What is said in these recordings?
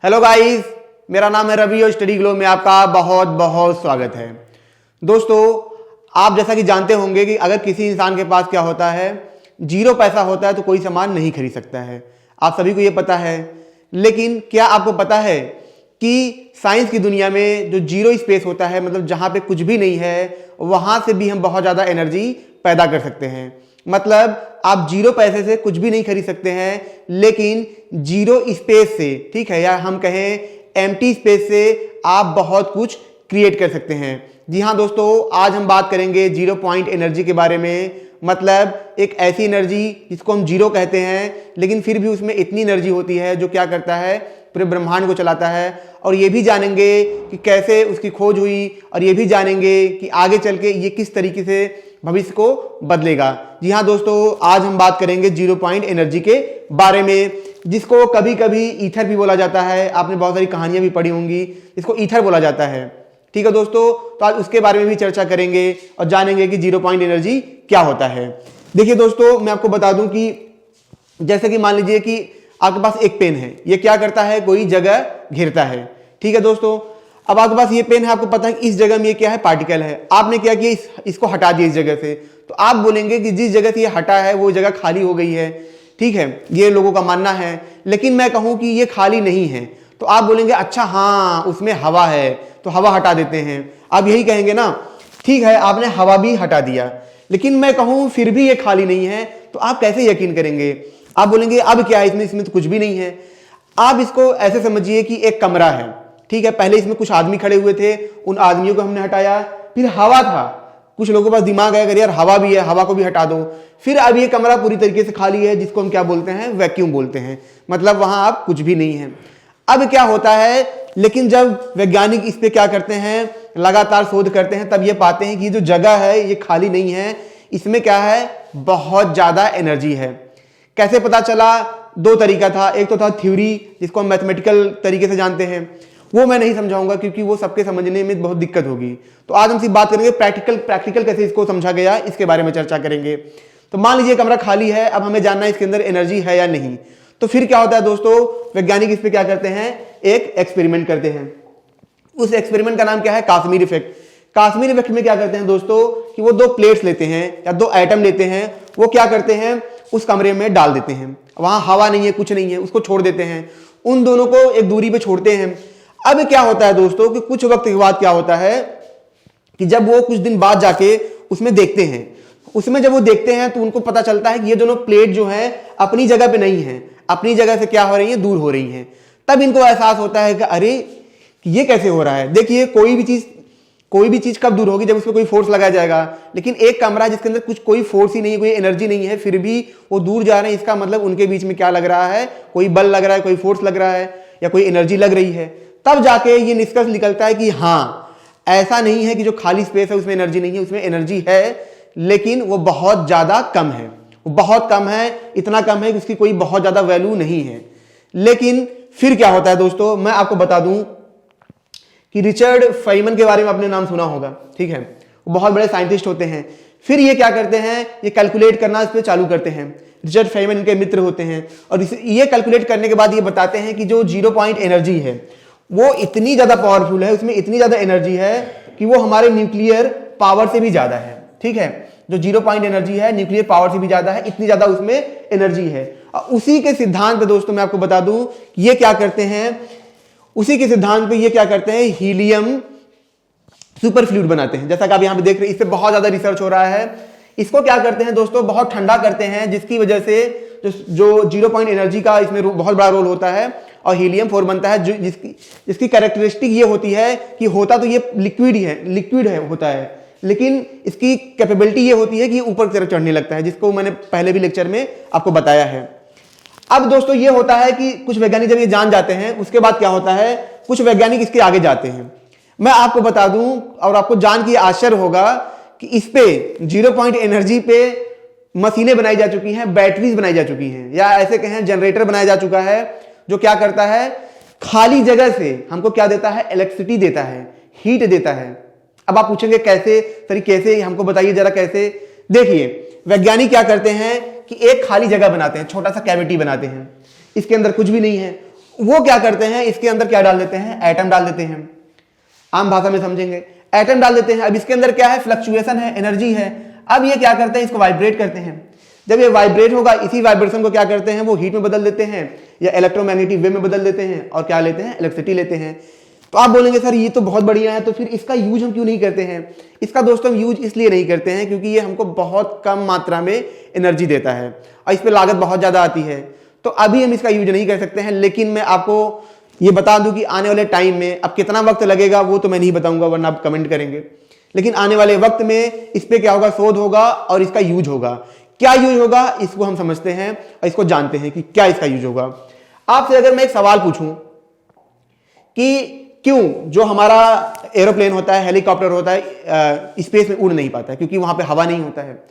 Hello guys, मेरा नाम है रवि और स्टडी ग्लो में आपका बहुत बहुत स्वागत है। दोस्तों, आप जैसा कि जानते होंगे कि अगर किसी इंसान के पास क्या होता है, जीरो पैसा होता है तो कोई सामान नहीं खरीद सकता है। आप सभी को ये पता है। लेकिन क्या आपको पता है कि साइंस की दुनिया में जो जीरो स्पेस होता है, मतलब जहां पे कुछ भी नहीं है, वहां से भी हम बहुत ज्यादा एनर्जी पैदा कर सकते हैं। मतलब आप जीरो पैसे से कुछ भी नहीं खरीद सकते हैं, लेकिन जीरो स्पेस से, ठीक है, या हम कहें एम्प्टी स्पेस से आप बहुत कुछ क्रिएट कर सकते हैं। जी हाँ दोस्तों, आज हम बात करेंगे जीरो पॉइंट एनर्जी के बारे में। मतलब एक ऐसी एनर्जी जिसको हम जीरो कहते हैं, लेकिन फिर भी उसमें इतनी एनर्जी होती है जो क्या करता है, पूरे ब्रह्मांड को चलाता है। और ये भी जानेंगे कि कैसे उसकी खोज हुई, और ये भी जानेंगे कि आगे चल के ये किस तरीके से भविष्य को बदलेगा। जी हाँ दोस्तों, आज हम बात करेंगे जीरो पॉइंट एनर्जी के बारे में, जिसको कभी कभी ईथर भी बोला जाता है। आपने बहुत सारी कहानियां भी पढ़ी होंगी, इसको ईथर बोला जाता है। ठीक है दोस्तों, तो आज उसके बारे में भी चर्चा करेंगे और जानेंगे कि जीरो पॉइंट एनर्जी क्या होता है। देखिए दोस्तों, मैं आपको बता दूं कि जैसे कि मान लीजिए कि आपके पास एक पेन है, ये क्या करता है, कोई जगह घेरता है। ठीक है दोस्तों, अब आपके पास ये पेन है, आपको पता है कि इस जगह में ये क्या है, पार्टिकल है। आपने क्या किया, इसको हटा दिया इस जगह से, तो आप बोलेंगे कि जिस जगह से ये हटा है वो जगह खाली हो गई है। ठीक है, ये लोगों का मानना है। लेकिन मैं कहूं कि ये खाली नहीं है, तो आप बोलेंगे अच्छा हाँ, उसमें हवा है तो हवा हटा देते हैं। आप यही कहेंगे ना। ठीक है, आपने हवा भी हटा दिया, लेकिन मैं कहूं फिर भी ये खाली नहीं है, तो आप कैसे यकीन करेंगे? आप बोलेंगे अब क्या है इसमें, इसमें तो कुछ भी नहीं है। आप इसको ऐसे समझिए कि एक कमरा है। ठीक है, पहले इसमें कुछ आदमी खड़े हुए थे, उन आदमियों को हमने हटाया। फिर हवा था, कुछ लोगों के पास दिमाग है, अगर यार हवा भी है, हवा को भी हटा दो। फिर अब ये कमरा पूरी तरीके से खाली है, जिसको हम क्या बोलते हैं, वैक्यूम बोलते हैं। मतलब वहां आप कुछ भी नहीं है। अब क्या होता है, लेकिन जब वैज्ञानिक इस पे क्या करते हैं, लगातार शोध करते हैं, तब ये पाते हैं कि जो जगह है ये खाली नहीं है, इसमें क्या है, बहुत ज्यादा एनर्जी है। कैसे पता चला? दो तरीका था। एक तो था थ्योरी, जिसको हम मैथमेटिकल तरीके से जानते हैं, वो मैं नहीं समझाऊंगा क्योंकि वो सबके समझने में बहुत दिक्कत होगी। तो आज हम सिर्फ बात करेंगे प्रैक्टिकल कैसे इसको समझा गया, इसके बारे में चर्चा करेंगे। तो मान लीजिए कमरा खाली है, अब हमें जानना है इसके अंदर एनर्जी है या नहीं। तो फिर क्या होता है दोस्तों, वैज्ञानिक इस पे क्या करते हैं, एक एक्सपेरिमेंट करते हैं। उस एक्सपेरिमेंट का नाम क्या है, काश्मीर इफेक्ट। काश्मीर इफेक्ट में क्या करते हैं दोस्तों कि वो दो प्लेट्स लेते हैं या दो एटम लेते हैं, वो क्या करते हैं, उस कमरे में डाल देते हैं। वहां हवा नहीं है, कुछ नहीं है, उसको छोड़ देते हैं। उन दोनों को एक दूरी पे छोड़ते हैं। अब क्या होता है दोस्तों कि कुछ वक्त के बाद क्या होता है कि जब वो कुछ दिन बाद जाके उसमें देखते हैं, उसमें जब वो देखते हैं तो उनको पता चलता है कि ये दोनों प्लेट जो है अपनी जगह पे नहीं है, अपनी जगह से क्या हो रही है, दूर हो रही है। तब इनको एहसास होता है कि अरे ये कैसे हो रहा है। देखिए, कोई भी चीज कब दूर होगी, जब उसमें कोई फोर्स लगाया जाएगा। लेकिन एक कमरा जिसके अंदर कोई फोर्स ही नहीं, कोई एनर्जी नहीं है, फिर भी वो दूर जा रहे हैं। इसका मतलब उनके बीच में क्या लग रहा है, कोई बल लग रहा है, कोई फोर्स लग रहा है, या कोई एनर्जी लग रही है। तब जाके ये निष्कर्ष निकलता है कि हाँ, ऐसा नहीं है कि जो खाली स्पेस है उसमें एनर्जी नहीं है, उसमें एनर्जी है, लेकिन वो बहुत ज्यादा कम है। वो बहुत कम है, इतना कम है कि उसकी कोई बहुत ज्यादा वैल्यू नहीं है। लेकिन फिर क्या होता है दोस्तों, मैं आपको बता दूं कि रिचर्ड फेयनमैन के बारे में आपने नाम सुना होगा। ठीक है, वो बहुत बड़े साइंटिस्ट होते हैं। फिर ये क्या करते हैं, ये कैलकुलेट करना इस पे चालू करते हैं। रिचर्ड फेयनमैन इनके मित्र होते हैं, और ये कैलकुलेट करने के बाद ये बताते हैं कि जो जीरो पॉइंट एनर्जी है वो इतनी ज्यादा पावरफुल है, उसमें इतनी ज्यादा एनर्जी है कि वो हमारे न्यूक्लियर पावर से भी ज्यादा है। ठीक है, जो जीरो पॉइंट एनर्जी है न्यूक्लियर पावर से भी ज्यादा है, इतनी ज्यादा उसमें एनर्जी है। और उसी के सिद्धांत पे दोस्तों मैं आपको बता दूं, ये क्या करते हैं, उसी के सिद्धांत पे ये क्या करते हैं, हीलियम सुपर फ्लूइड बनाते हैं। जैसा कि आप यहां पे देख रहे हैं, इस पे बहुत ज्यादा रिसर्च हो रहा है। इसको क्या करते हैं दोस्तों, बहुत ठंडा करते हैं, जिसकी वजह से जो जीरो पॉइंट एनर्जी का इसमें बहुत बड़ा रोल होता है, और हीलियम 4 बनता है, जिसकी कैरेक्टरिस्टिक ये होती है कि होता तो ये लिक्विड है होता है, लेकिन इसकी कैपेबिलिटी ये होती है कि ऊपर की तरफ चढ़ने लगता है, जिसको मैंने पहले भी लेक्चर में आपको बताया है। अब दोस्तों ये होता है कि कुछ वैज्ञानिक जब ये जान जाते हैं, उसके बाद क्या होता है, कुछ वैज्ञानिक इसके आगे जाते हैं। मैं आपको बता दूं, और आपको जान के आश्चर्य होगा कि इस पे जीरो पॉइंट एनर्जी पे मशीनें बनाई जा चुकी हैं, बैटरीज बनाई जा चुकी हैं, या ऐसे कहें जनरेटर बनाया जा चुका है, जो क्या करता है, खाली जगह से हमको क्या देता है, इलेक्ट्रिसिटी देता है, हीट देता है। अब आप पूछेंगे कैसे, कैसे, हमको बताइए जरा कैसे। देखिए, वैज्ञानिक क्या करते हैं कि एक खाली जगह बनाते हैं, छोटा सा कैविटी बनाते हैं, इसके अंदर कुछ भी नहीं है। वो क्या करते हैं, इसके अंदर क्या डाल देते हैं, एटम डाल देते हैं। आम भाषा में समझेंगे, एटम डाल देते हैं। अब इसके अंदर क्या है, फ्लक्चुएशन है, एनर्जी है। अब ये क्या करते हैं, इसको वाइब्रेट करते हैं। जब ये वाइब्रेट होगा, इसी वाइब्रेशन को क्या करते हैं, वो हीट में बदल देते हैं या इलेक्ट्रोमैग्नेटिक वेव में बदल देते हैं, और क्या लेते हैं, इलेक्ट्रिसिटी लेते हैं। तो आप बोलेंगे सर ये तो बहुत बढ़िया है, तो फिर इसका यूज हम क्यों नहीं करते हैं? इसका दोस्तों हम यूज इसलिए नहीं करते हैं क्योंकि ये हमको बहुत कम मात्रा में एनर्जी देता है और इस पर लागत बहुत ज़्यादा आती है। तो अभी हम इसका यूज नहीं कर सकते हैं। लेकिन मैं आपको ये बता दूं कि आने वाले टाइम में, अब कितना वक्त लगेगा वो तो मैं नहीं बताऊंगा वरना आप कमेंट करेंगे, लेकिन आने वाले वक्त में इस पे क्या होगा, शोध होगा और इसका यूज होगा। क्या यूज होगा इसको हम समझते हैं और इसको जानते हैं कि क्या इसका यूज होगा। आपसे अगर मैं एक सवाल पूछूं कि क्यों जो हमारा एरोप्लेन होता है, हेलीकॉप्टर होता है, स्पेस में उड़ नहीं पाता है, क्योंकि वहां पे हवा नहीं होता है।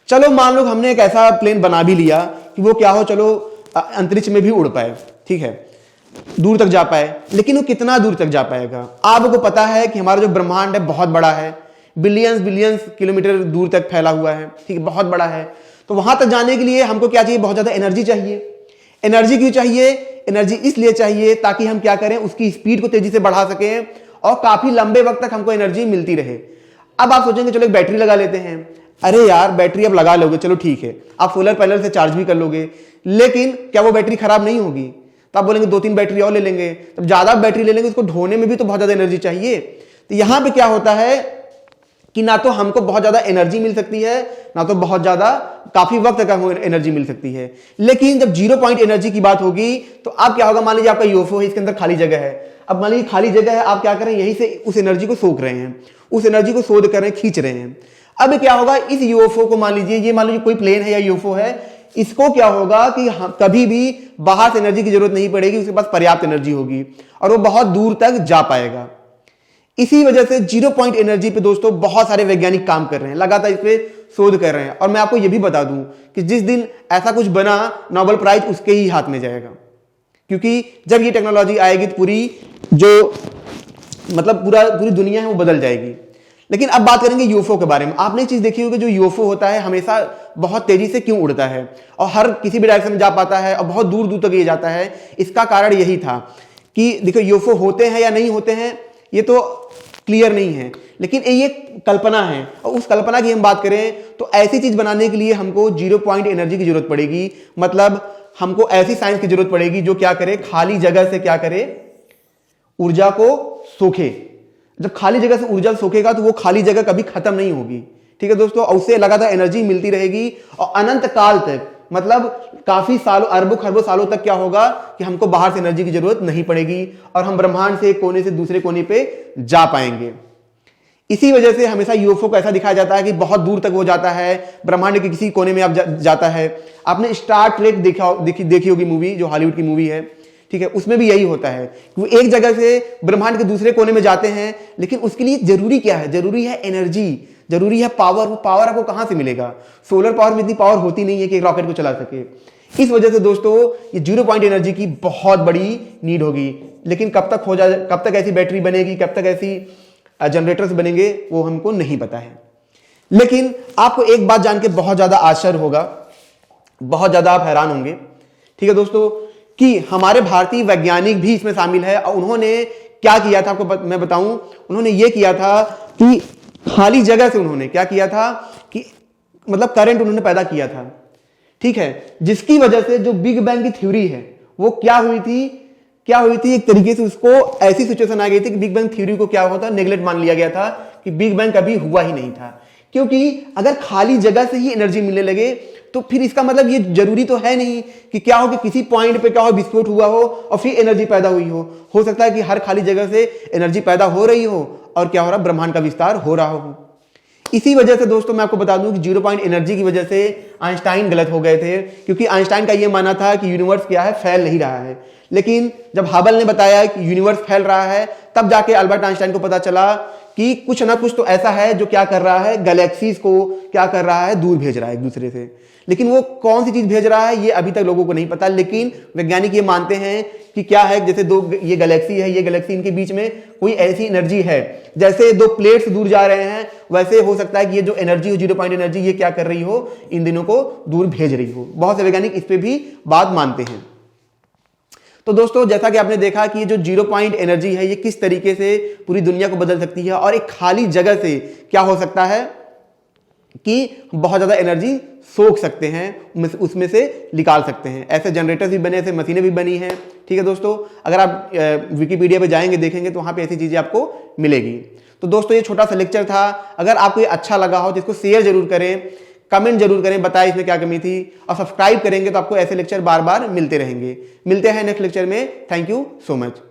चलो मान लो हमने एक ऐसा प्लेन बना भी लिया कि वो क्या हो, चलो अंतरिक्ष में भी उड़ पाए, ठीक है, दूर तक जा पाए, लेकिन वो कितना दूर तक जा पाएगा? आपको पता है कि हमारा जो ब्रह्मांड है बहुत बड़ा है, बिलियंस बिलियंस किलोमीटर दूर तक फैला हुआ है, ठीक है, बहुत बड़ा है। तो वहां तक जाने के लिए हमको क्या चाहिए, बहुत ज्यादा एनर्जी चाहिए। एनर्जी क्यों चाहिए? एनर्जी इसलिए चाहिए ताकि हम क्या करें, उसकी स्पीड को तेजी से बढ़ा सकें और काफी लंबे वक्त तक हमको एनर्जी मिलती रहे। अब आप सोचेंगे चलो एक बैटरी लगा लेते हैं। अरे यार बैटरी अब लगा लोगे, चलो ठीक है, आप सोलर पैनल से चार्ज भी कर लोगे, लेकिन क्या वो बैटरी खराब नहीं होगी? तो आप बोलेंगे 2-3 बैटरी और ले लेंगे। तब ज्यादा बैटरी ले लेंगे, उसको ढोने में भी तो बहुत ज्यादा एनर्जी चाहिए। तो यहां पे क्या होता है कि ना तो हमको बहुत ज्यादा एनर्जी मिल सकती है, ना तो बहुत ज्यादा काफी वक्त तक हमको एनर्जी मिल सकती है। लेकिन जब 0 पॉइंट एनर्जी की बात होगी तो अब क्या होगा, मान लीजिए आपका यूएफओ है, इसके अंदर खाली जगह है। अब मान लीजिए खाली जगह है, आप क्या करें, यहीं से उस एनर्जी को सोख रहे हैं, उस एनर्जी को शोध कर रहे हैं, खींच रहे हैं। अब क्या होगा, इस यूएफओ को मान लीजिए, ये मान लीजिए कोई प्लेन है या यूएफओ है, इसको क्या होगा कि कभी भी बाहर से एनर्जी की जरूरत नहीं पड़ेगी, उसके पास पर्याप्त एनर्जी होगी और वो बहुत दूर तक जा पाएगा। इसी वजह से 0 पॉइंट एनर्जी पे दोस्तों बहुत सारे वैज्ञानिक काम कर रहे हैं, लगातार इस पे शोध कर रहे हैं। और मैं आपको यह भी बता दूं कि जिस दिन ऐसा कुछ बना, नोबेल प्राइज उसके ही हाथ में जाएगा, क्योंकि जब ये टेक्नोलॉजी आएगी तो पूरी जो मतलब पूरी दुनिया है वो बदल जाएगी। लेकिन अब बात करेंगे यूएफओ के बारे में। आपने एक चीज देखी होगी, जो यूएफओ होता है हमेशा बहुत तेजी से क्यों उड़ता है और हर किसी भी डायरेक्शन में जा पाता है और बहुत दूर दूर तक ये जाता है? इसका कारण यही था कि देखो यूएफओ होते हैं या नहीं होते हैं ये तो क्लियर नहीं है, लेकिन ये कल्पना है। और उस कल्पना की हम बात करें तो ऐसी चीज बनाने के लिए हमको 0 पॉइंट एनर्जी की जरूरत पड़ेगी। मतलब हमको ऐसी साइंस की जरूरत पड़ेगी जो क्या करे, खाली जगह से क्या करे, ऊर्जा को सोखे। जब खाली जगह से ऊर्जा सोखेगा तो वो खाली जगह कभी खत्म नहीं होगी, ठीक है दोस्तों, और उससे लगातार एनर्जी मिलती रहेगी और अनंत काल तक, मतलब काफी सालों, अरबों खरबों सालों तक क्या होगा कि हमको बाहर से एनर्जी की जरूरत नहीं पड़ेगी और हम ब्रह्मांड से एक कोने से दूसरे कोने पे जा पाएंगे। इसी वजह से हमेशा यूएफओ को ऐसा दिखाया जाता है कि बहुत दूर तक वो जाता है, ब्रह्मांड के किसी कोने में आप जाता है। आपने स्टार ट्रेक देखी होगी मूवी, जो हॉलीवुड की मूवी है, ठीक है, उसमें भी यही होता है, वो एक जगह से ब्रह्मांड के दूसरे कोने में जाते हैं। लेकिन उसके लिए जरूरी क्या है? जरूरी है एनर्जी, जरूरी है पावर। वो पावर आपको कहां से मिलेगा? सोलर पावर में इतनी पावर होती नहीं है कि एक रॉकेट को चला सके। इस वजह से दोस्तों ये 0 पॉइंट एनर्जी की बहुत बड़ी नीड होगी। लेकिन कब तक ऐसी बैटरी बनेगी, कब तक ऐसी जनरेटर्स बनेंगे, वो हमको नहीं पता है। लेकिन आपको एक बात जान के बहुत ज्यादा आश्चर्य होगा, बहुत ज्यादा आप हैरान होंगे, ठीक है दोस्तों, कि हमारे भारतीय वैज्ञानिक भी इसमें शामिल है। और उन्होंने क्या किया था आपको मैं बताऊं, उन्होंने ये किया था कि खाली जगह से उन्होंने क्या किया था कि मतलब करंट उन्होंने पैदा किया था, ठीक है, जिसकी वजह से जो बिग बैंग की थ्योरी है वो क्या हुई थी, एक तरीके से उसको ऐसी सिचुएशन आ गई थी कि बिग बैंग थ्योरी को क्या होता, नेगलेक्ट मान लिया गया था कि बिग बैंग कभी हुआ ही नहीं था। क्योंकि अगर खाली जगह से ही एनर्जी मिलने लगे तो फिर इसका मतलब ये जरूरी तो है नहीं कि क्या हो कि किसी पॉइंट पे क्या हो, विस्फोट हुआ हो और फिर एनर्जी पैदा हुई हो सकता है कि हर खाली जगह से एनर्जी पैदा हो रही हो और क्या हो रहा, ब्रह्मांड का विस्तार हो रहा हो। इसी वजह से दोस्तों मैं आपको बता दूं कि 0 पॉइंट एनर्जी की वजह से आइंस्टाइन गलत हो गए थे, क्योंकि आइंस्टाइन का यह मानना था कि यूनिवर्स क्या है, फैल नहीं रहा है। लेकिन जब हबल ने बताया कि यूनिवर्स फैल रहा है, तब जाके अल्बर्ट आइंस्टाइन को पता चला कि कुछ ना कुछ तो ऐसा है जो क्या कर रहा है, गैलेक्सीज को क्या कर रहा है, दूर भेज रहा है एक दूसरे से। लेकिन वो कौन सी चीज भेज रहा है ये अभी तक लोगों को नहीं पता। लेकिन वैज्ञानिक ये मानते हैं कि क्या है, जैसे ये गैलेक्सी है, ये गैलेक्सी, इनके बीच में कोई ऐसी एनर्जी है, जैसे 2 प्लेट्स दूर जा रहे हैं, वैसे हो सकता है कि ये जो एनर्जी हो, 0 पॉइंट एनर्जी, ये क्या कर रही हो, इन दिनों को दूर भेज रही हो। बहुत से वैज्ञानिक इस पे भी बात मानते हैं। तो दोस्तों जैसा कि आपने देखा कि ये जो 0 पॉइंट एनर्जी है ये किस तरीके से पूरी दुनिया को बदल सकती है, और एक खाली जगह से क्या हो सकता है कि बहुत ज्यादा एनर्जी सोख सकते हैं, उसमें से निकाल सकते हैं। ऐसे जनरेटर्स भी बने, ऐसे मशीनें भी बनी हैं। ठीक है दोस्तों, अगर आप विकिपीडिया पे जाएंगे देखेंगे तो वहां पे ऐसी चीजें आपको मिलेगी। तो दोस्तों ये छोटा सा लेक्चर था। अगर आपको ये अच्छा लगा हो तो इसको शेयर जरूर करें, कमेंट जरूर करें, बताएं इसमें क्या कमी थी, और सब्सक्राइब करेंगे तो आपको ऐसे लेक्चर बार बार मिलते रहेंगे। मिलते हैं नेक्स्ट लेक्चर में। Thank you so much.